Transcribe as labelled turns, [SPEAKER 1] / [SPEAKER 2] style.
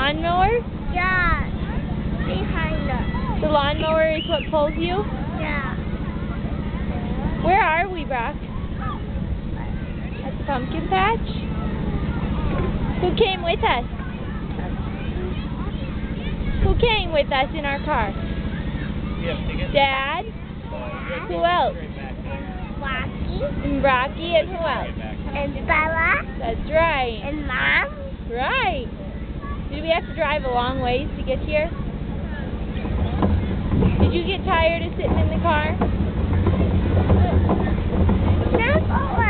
[SPEAKER 1] lawnmower?
[SPEAKER 2] Yeah. Behind us.
[SPEAKER 1] The lawnmower is what pulls you?
[SPEAKER 2] Yeah.
[SPEAKER 1] Where are we, Brock? At the pumpkin patch? Who came with us? Who came with us in our car? Dad? Who else?
[SPEAKER 2] Rocky.
[SPEAKER 1] And Rocky, and who else?
[SPEAKER 2] And Bella.
[SPEAKER 1] That's right.
[SPEAKER 2] And Mom.
[SPEAKER 1] Right. Did we have to drive a long ways to get here? Did you get tired of sitting in the car?
[SPEAKER 2] Grandpa